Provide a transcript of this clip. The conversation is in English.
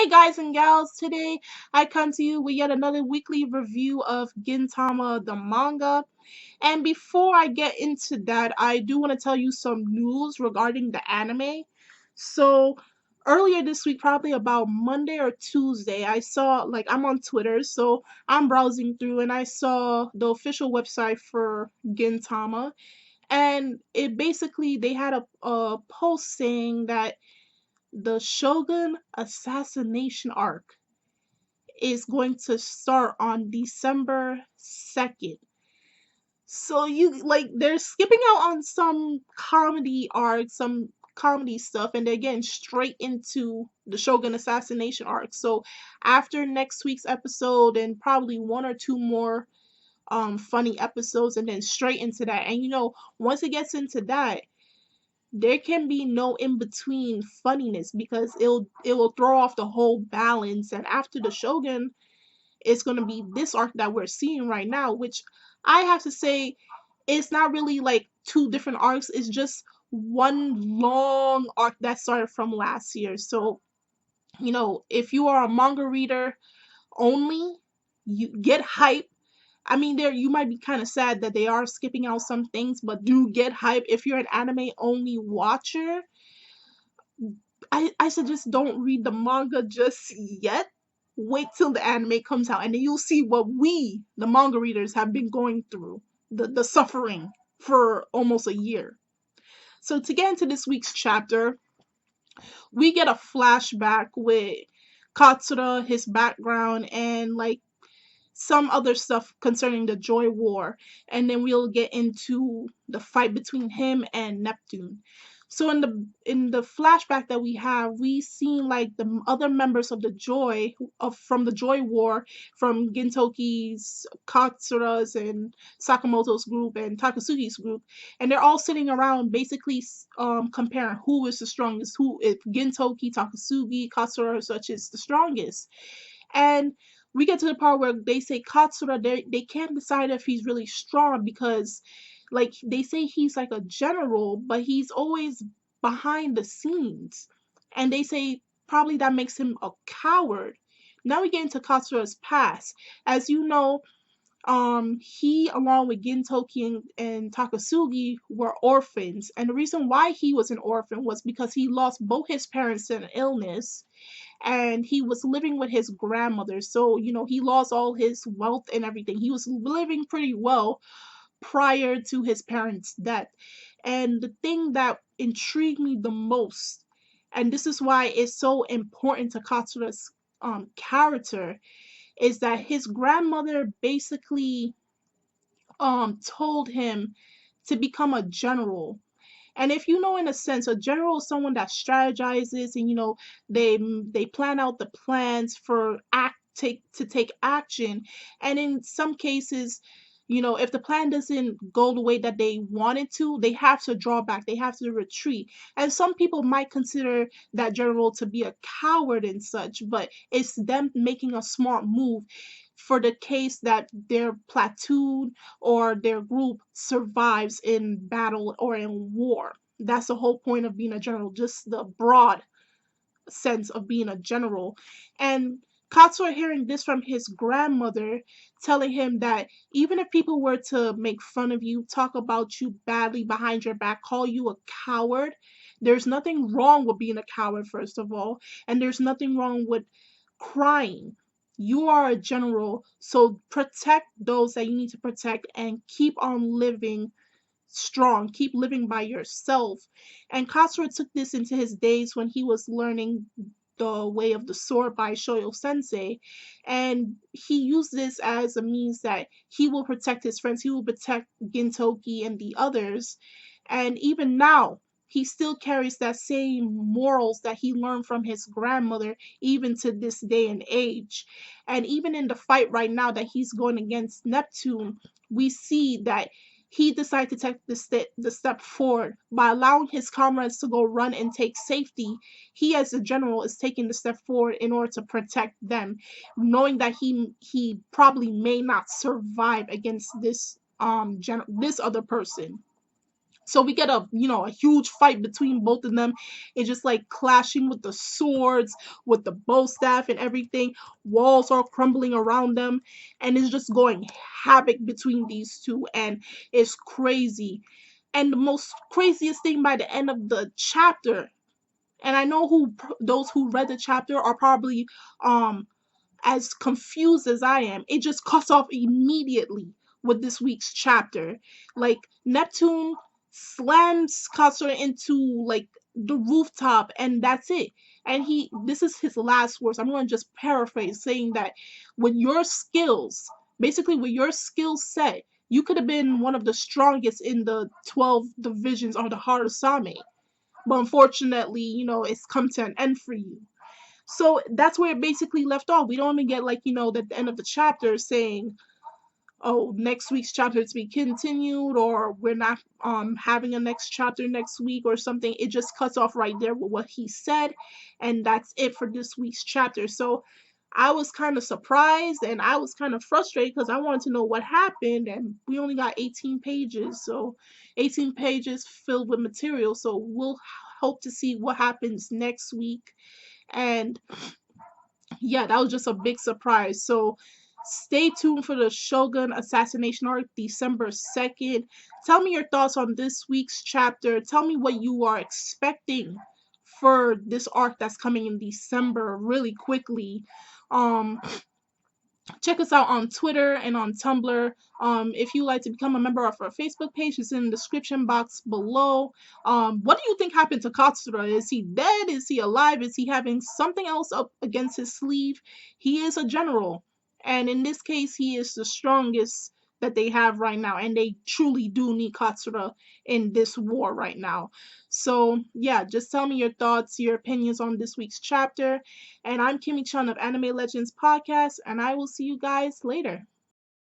Hey guys and gals, today I come to you with yet another weekly review of Gintama the manga. And before I get into that, I do want to tell you some news regarding the anime. So earlier this week, probably about Monday or Tuesday, I saw, I'm on Twitter, so I'm browsing through and I saw the official website for Gintama. And it basically, they had a post saying that the Shogun assassination arc is going to start on December 2nd. So they're skipping out on some comedy arcs, some comedy stuff, and they're getting straight into the Shogun assassination arc. So after next week's episode and probably one or two more funny episodes and then straight into that. And once it gets into that, there can be no in between funniness because it will throw off the whole balance. And after the Shogun, it's gonna be this arc that we're seeing right now, which I have to say, it's not really like two different arcs. It's just one long arc that started from last year. So if you are a manga reader only, you get hype. I mean, there you might be kind of sad that they are skipping out some things, but do get hype. If you're an anime only watcher, I suggest don't read the manga just yet. Wait till the anime comes out, and then you'll see what we, the manga readers, have been going through, the suffering for almost a year. So to get into this week's chapter, we get a flashback with Katsura, his background, and some other stuff concerning the Joy War, and then we'll get into the fight between him and Neptune. So in the flashback that we have, we see the other members of the Joy of from the Joy War, from Gintoki's, Katsura's, and Sakamoto's group and Takasugi's group, and they're all sitting around basically comparing who is the strongest, who if Gintoki, Takasugi, Katsura or such is the strongest. And we get to the part where they say Katsura, they can't decide if he's really strong because, they say he's like a general, but he's always behind the scenes. And they say probably that makes him a coward. Now we get into Katsura's past. As you know, he along with Gintoki and Takasugi were orphans. And the reason why he was an orphan was because he lost both his parents to an illness and he was living with his grandmother. So, he lost all his wealth and everything. He was living pretty well prior to his parents' death. And the thing that intrigued me the most, and this is why it's so important to Katsura's character, is that his grandmother basically told him to become a general. And if you know, in a sense, a general is someone that strategizes and they plan out the plans for take action. And in some cases, if the plan doesn't go the way that they wanted to, they have to draw back, they have to retreat. And some people might consider that general to be a coward and such, but it's them making a smart move for the case that their platoon or their group survives in battle or in war. That's the whole point of being a general, just the broad sense of being a general. And Katsura hearing this from his grandmother, telling him that even if people were to make fun of you, talk about you badly behind your back, call you a coward, there's nothing wrong with being a coward, first of all, and there's nothing wrong with crying. You are a general, so protect those that you need to protect and keep on living strong. Keep living by yourself. And Katsura took this into his days when he was learning the way of the sword by Shoyo Sensei. And he used this as a means that he will protect his friends, he will protect Gintoki and the others. And even now, he still carries that same morals that he learned from his grandmother, even to this day and age. And even in the fight right now that he's going against Neptune, we see that he decided to take the step forward by allowing his comrades to go run and take safety. He, as a general, is taking the step forward in order to protect them, knowing that he probably may not survive against this this other person. So we get a huge fight between both of them. It's just like clashing with the swords, with the bow staff and everything. Walls are crumbling around them, and it's just going havoc between these two, and it's crazy. And the most craziest thing by the end of the chapter, and I know those who read the chapter are probably um as confused as I am, it just cuts off immediately with this week's chapter. Like Neptune slams Katsura into like the rooftop, and that's it. And this is his last words. I'm going to just paraphrase, saying that with your skills, basically with your skill set, you could have been one of the strongest in the 12 divisions of the Harusame. But unfortunately, it's come to an end for you. So that's where it basically left off. We don't even get at the end of the chapter saying, "Oh, next week's chapter to be continued," or "We're not having a next chapter next week," or something. It just cuts off right there with what he said, and that's it for this week's chapter. So I was kind of surprised and I was kind of frustrated because I wanted to know what happened, and we only got 18 pages. So 18 pages filled with material. So we'll hope to see what happens next week. And yeah, that was just a big surprise. So stay tuned for the Shogun assassination arc, December 2nd. Tell me your thoughts on this week's chapter. Tell me what you are expecting for this arc that's coming in December really quickly. Um, Check us out on Twitter and on Tumblr. If you like to become a member of our Facebook page, it's in the description box below. What do you think happened to Katsura? Is he dead? Is he alive? Is he having something else up against his sleeve? He is a general, and in this case, he is the strongest that they have right now, and they truly do need Katsura in this war right now. So yeah, just tell me your thoughts, your opinions on this week's chapter. And I'm Kimmy Chun of Anime Legends Podcast, and I will see you guys later.